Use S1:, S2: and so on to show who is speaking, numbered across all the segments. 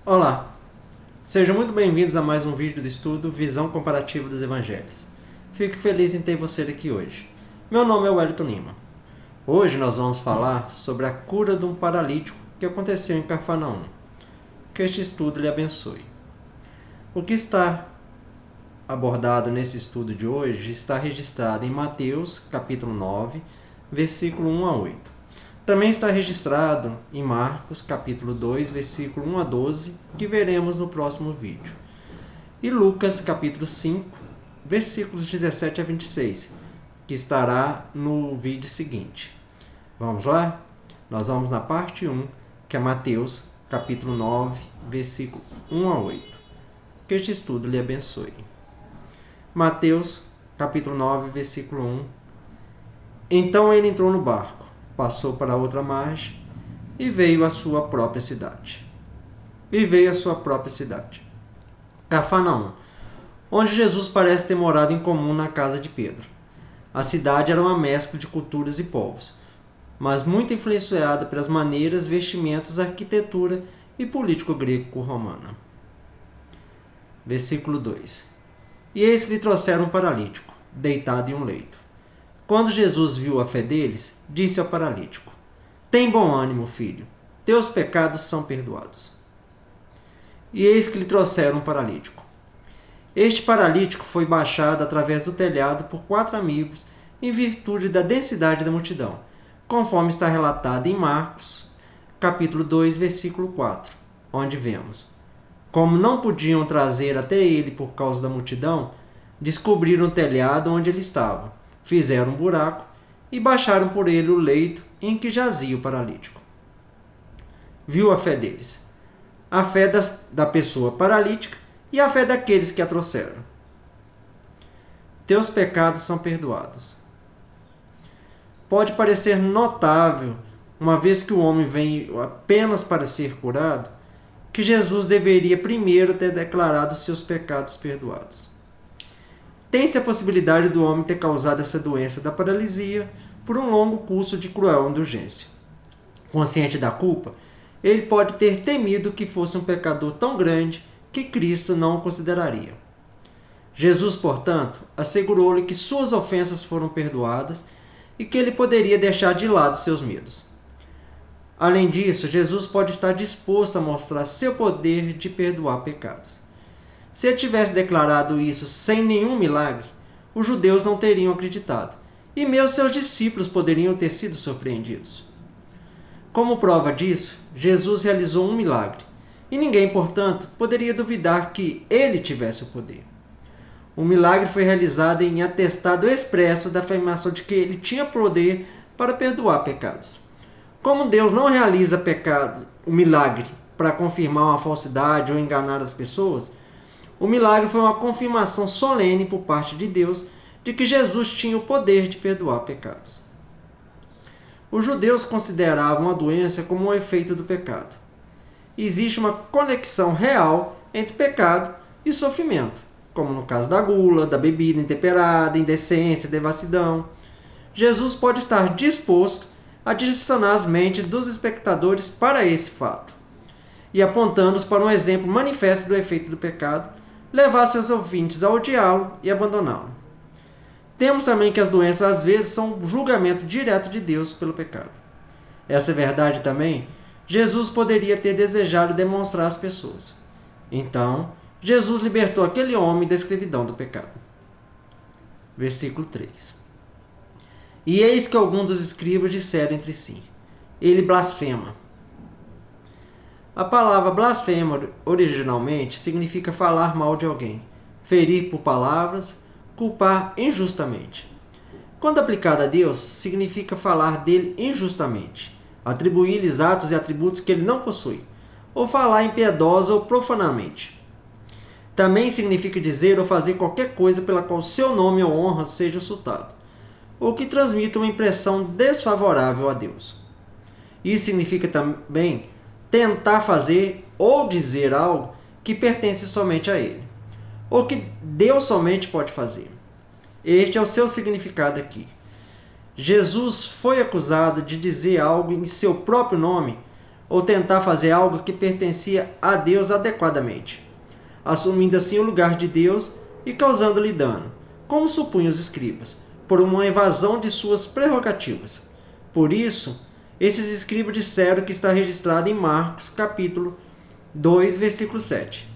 S1: Olá, sejam muito bem-vindos a mais um vídeo do estudo Visão Comparativa dos Evangelhos. Fico feliz em ter você aqui hoje. Meu nome é Wellington Lima. Hoje nós vamos falar sobre a cura de um paralítico que aconteceu em Cafarnaum. Que este estudo lhe abençoe. O que está abordado nesse estudo de hoje está registrado em Mateus, capítulo 9, versículo 1 a 8. Também está registrado em Marcos, capítulo 2, versículo 1 a 12, que veremos no próximo vídeo. E Lucas, capítulo 5, versículos 17 a 26, que estará no vídeo seguinte. Vamos lá? Nós vamos na parte 1, que é Mateus, capítulo 9, versículo 1 a 8. Que este estudo lhe abençoe. Mateus, capítulo 9, versículo 1. Então ele entrou no barco, passou para outra margem e veio à sua própria cidade. Cafarnaum, onde Jesus parece ter morado em comum na casa de Pedro. A cidade era uma mescla de culturas e povos, mas muito influenciada pelas maneiras, vestimentas, arquitetura e político greco-romana. Versículo 2. E eis que lhe trouxeram um paralítico, deitado em um leito. Quando Jesus viu a fé deles, disse ao paralítico: Tem bom ânimo, filho, teus pecados são perdoados. E eis que lhe trouxeram um paralítico. Este paralítico foi baixado através do telhado por 4 amigos, em virtude da densidade da multidão, conforme está relatado em Marcos, capítulo 2, versículo 4, onde vemos: Como não podiam trazer até ele por causa da multidão, descobriram o telhado onde ele estava, fizeram um buraco e baixaram por ele o leito em que jazia o paralítico. Viu a fé deles, a fé da pessoa paralítica e a fé daqueles que a trouxeram. Teus pecados são perdoados. Pode parecer notável, uma vez que o homem vem apenas para ser curado, que Jesus deveria primeiro ter declarado seus pecados perdoados. Tem-se a possibilidade do homem ter causado essa doença da paralisia por um longo curso de cruel indulgência. Consciente da culpa, ele pode ter temido que fosse um pecador tão grande que Cristo não o consideraria. Jesus, portanto, assegurou-lhe que suas ofensas foram perdoadas e que ele poderia deixar de lado seus medos. Além disso, Jesus pode estar disposto a mostrar seu poder de perdoar pecados. Se ele tivesse declarado isso sem nenhum milagre, os judeus não teriam acreditado, e mesmo seus discípulos poderiam ter sido surpreendidos. Como prova disso, Jesus realizou um milagre, e ninguém, portanto, poderia duvidar que ele tivesse o poder. O milagre foi realizado em atestado expresso da afirmação de que ele tinha poder para perdoar pecados. Como Deus não realiza o milagre para confirmar uma falsidade ou enganar as pessoas, o milagre foi uma confirmação solene por parte de Deus de que Jesus tinha o poder de perdoar pecados. Os judeus consideravam a doença como um efeito do pecado. Existe uma conexão real entre pecado e sofrimento, como no caso da gula, da bebida intemperada, indecência, devassidão. Jesus pode estar disposto a direcionar as mentes dos espectadores para esse fato e apontando-os para um exemplo manifesto do efeito do pecado, levar seus ouvintes a odiá-lo e abandoná-lo. Temos também que as doenças às vezes são um julgamento direto de Deus pelo pecado. Essa verdade também Jesus poderia ter desejado demonstrar às pessoas. Então, Jesus libertou aquele homem da escravidão do pecado. Versículo 3. E eis que alguns dos escribas disseram entre si: Ele blasfema. A palavra blasfema originalmente significa falar mal de alguém, ferir por palavras, culpar injustamente. Quando aplicada a Deus, significa falar dele injustamente, atribuir-lhes atos e atributos que ele não possui, ou falar impiedosa ou profanamente. Também significa dizer ou fazer qualquer coisa pela qual seu nome ou honra seja insultado, ou que transmita uma impressão desfavorável a Deus. Isso significa também tentar fazer ou dizer algo que pertence somente a ele, ou que Deus somente pode fazer. Este é o seu significado aqui. Jesus foi acusado de dizer algo em seu próprio nome ou tentar fazer algo que pertencia a Deus adequadamente, assumindo assim o lugar de Deus e causando-lhe dano, como supunham os escribas, por uma evasão de suas prerrogativas. Por isso, esses escribas disseram que está registrado em Marcos, capítulo 2, versículo 7.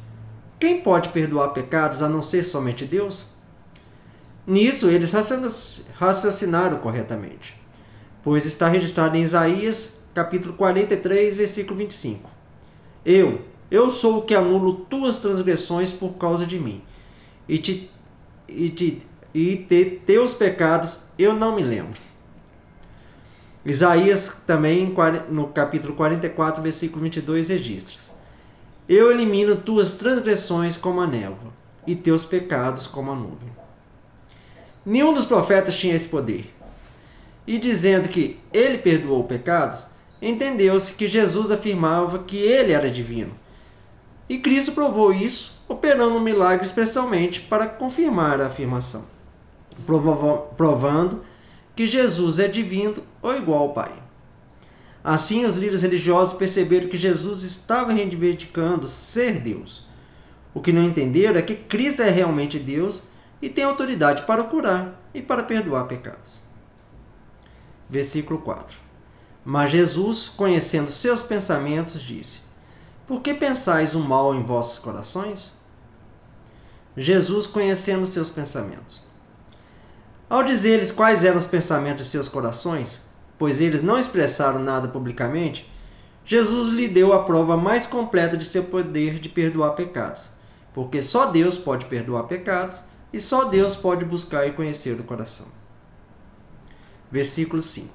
S1: Quem pode perdoar pecados a não ser somente Deus? Nisso, eles raciocinaram corretamente, pois está registrado em Isaías, capítulo 43, versículo 25. Eu sou o que anulo tuas transgressões por causa de mim, teus pecados eu não me lembro. Isaías também, no capítulo 44, versículo 22, registra: Eu elimino tuas transgressões como a névoa, e teus pecados como a nuvem. Nenhum dos profetas tinha esse poder. E dizendo que ele perdoou pecados, entendeu-se que Jesus afirmava que ele era divino. E Cristo provou isso, operando um milagre especialmente para confirmar a afirmação, provando que Jesus é divino ou igual ao Pai. Assim, os líderes religiosos perceberam que Jesus estava reivindicando ser Deus. O que não entenderam é que Cristo é realmente Deus e tem autoridade para curar e para perdoar pecados. Versículo 4. Mas Jesus, conhecendo seus pensamentos, disse: Por que pensais o mal em vossos corações? Jesus, conhecendo seus pensamentos. Ao dizer-lhes quais eram os pensamentos de seus corações, pois eles não expressaram nada publicamente, Jesus lhe deu a prova mais completa de seu poder de perdoar pecados, porque só Deus pode perdoar pecados e só Deus pode buscar e conhecer o coração. Versículo 5.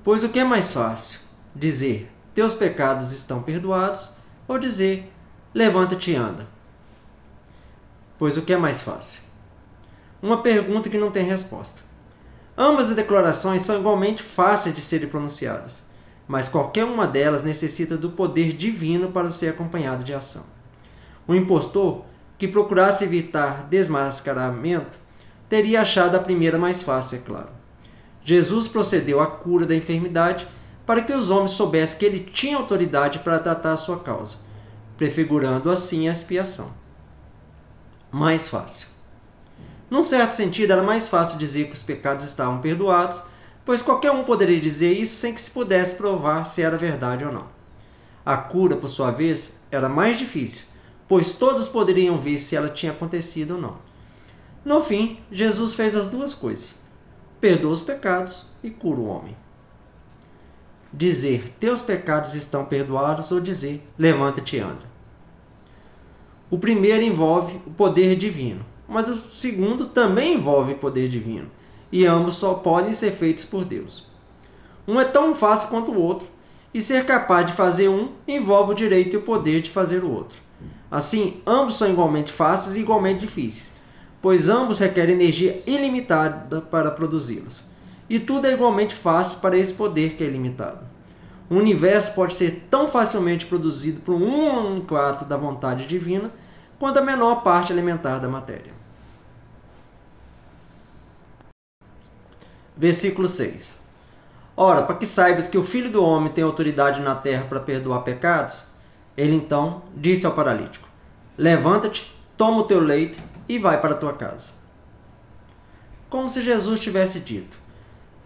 S1: Pois o que é mais fácil? Dizer, teus pecados estão perdoados, ou dizer, levanta-te e anda? Pois o que é mais fácil? Uma pergunta que não tem resposta. Ambas as declarações são igualmente fáceis de serem pronunciadas, mas qualquer uma delas necessita do poder divino para ser acompanhado de ação. O impostor, que procurasse evitar desmascaramento, teria achado a primeira mais fácil, é claro. Jesus procedeu à cura da enfermidade para que os homens soubessem que ele tinha autoridade para tratar a sua causa, prefigurando assim a expiação. Mais fácil. Num certo sentido, era mais fácil dizer que os pecados estavam perdoados, pois qualquer um poderia dizer isso sem que se pudesse provar se era verdade ou não. A cura, por sua vez, era mais difícil, pois todos poderiam ver se ela tinha acontecido ou não. No fim, Jesus fez as duas coisas: perdoa os pecados e cura o homem. Dizer, teus pecados estão perdoados, ou dizer, levanta-te e anda. O primeiro envolve o poder divino, mas o segundo também envolve poder divino, e ambos só podem ser feitos por Deus. Um é tão fácil quanto o outro, e ser capaz de fazer um envolve o direito e o poder de fazer o outro. Assim, ambos são igualmente fáceis e igualmente difíceis, pois ambos requerem energia ilimitada para produzi-los. E tudo é igualmente fácil para esse poder que é ilimitado. O universo pode ser tão facilmente produzido por um único ato da vontade divina, quanto a menor parte elementar da matéria. Versículo 6. Ora, para que saibas que o Filho do Homem tem autoridade na terra para perdoar pecados, ele então disse ao paralítico: levanta-te, toma o teu leito e vai para a tua casa. Como se Jesus tivesse dito: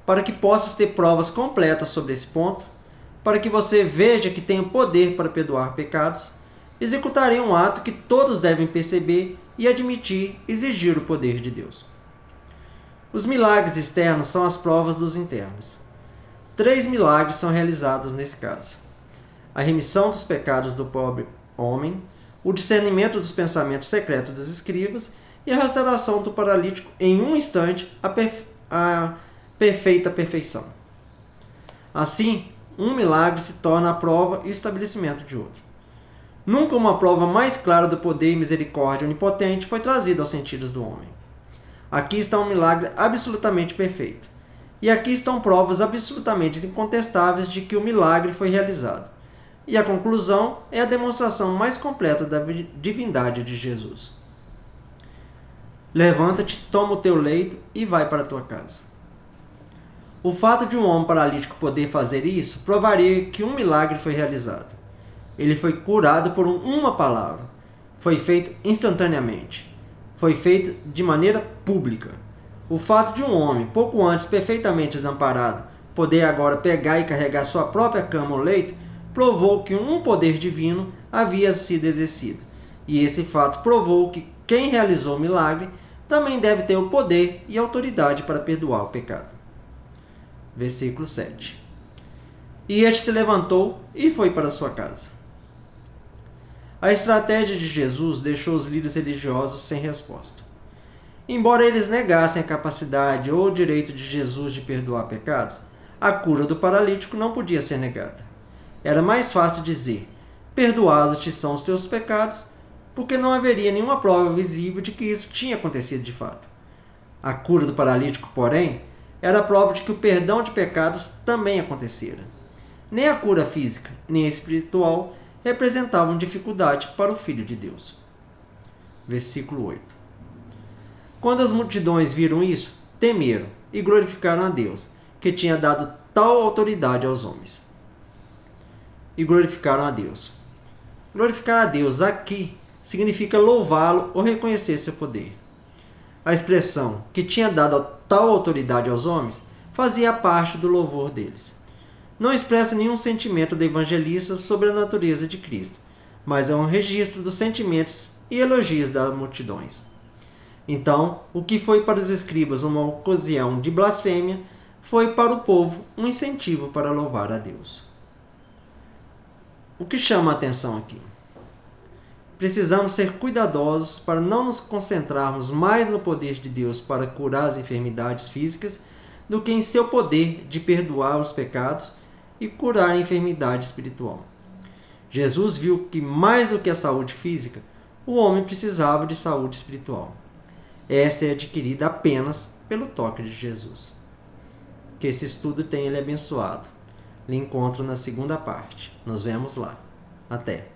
S1: para que possas ter provas completas sobre esse ponto, para que você veja que tem o poder para perdoar pecados, executarei um ato que todos devem perceber e admitir exigir o poder de Deus. Os milagres externos são as provas dos internos. 3 milagres são realizados nesse caso: a remissão dos pecados do pobre homem, o discernimento dos pensamentos secretos dos escribas e a restauração do paralítico em um instante a perfeita perfeição. Assim, um milagre se torna a prova e o estabelecimento de outro. Nunca uma prova mais clara do poder e misericórdia onipotente foi trazida aos sentidos do homem. Aqui está um milagre absolutamente perfeito. E aqui estão provas absolutamente incontestáveis de que o milagre foi realizado. E a conclusão é a demonstração mais completa da divindade de Jesus. Levanta-te, toma o teu leito e vai para a tua casa. O fato de um homem paralítico poder fazer isso provaria que um milagre foi realizado. Ele foi curado por uma palavra. Foi feito instantaneamente. Foi feito de maneira pública. O fato de um homem, pouco antes perfeitamente desamparado, poder agora pegar e carregar sua própria cama ou leito, provou que um poder divino havia sido exercido. E esse fato provou que quem realizou o milagre também deve ter o poder e autoridade para perdoar o pecado. Versículo 7. E este se levantou e foi para sua casa. A estratégia de Jesus deixou os líderes religiosos sem resposta. Embora eles negassem a capacidade ou o direito de Jesus de perdoar pecados, a cura do paralítico não podia ser negada. Era mais fácil dizer: perdoados-te são os teus pecados, porque não haveria nenhuma prova visível de que isso tinha acontecido de fato. A cura do paralítico, porém, era a prova de que o perdão de pecados também acontecera. Nem a cura física, nem a espiritual representavam dificuldade para o Filho de Deus. Versículo 8. Quando as multidões viram isso, temeram e glorificaram a Deus, que tinha dado tal autoridade aos homens. E glorificaram a Deus. Glorificar a Deus aqui significa louvá-lo ou reconhecer seu poder. A expressão que tinha dado tal autoridade aos homens fazia parte do louvor deles. Não expressa nenhum sentimento do evangelista sobre a natureza de Cristo, mas é um registro dos sentimentos e elogios das multidões. Então, o que foi para os escribas uma ocasião de blasfêmia, foi para o povo um incentivo para louvar a Deus. O que chama a atenção aqui? Precisamos ser cuidadosos para não nos concentrarmos mais no poder de Deus para curar as enfermidades físicas do que em seu poder de perdoar os pecados e curar a enfermidade espiritual. Jesus viu que mais do que a saúde física, o homem precisava de saúde espiritual. Esta é adquirida apenas pelo toque de Jesus. Que esse estudo tenha lhe abençoado. Lhe encontro na segunda parte. Nos vemos lá. Até!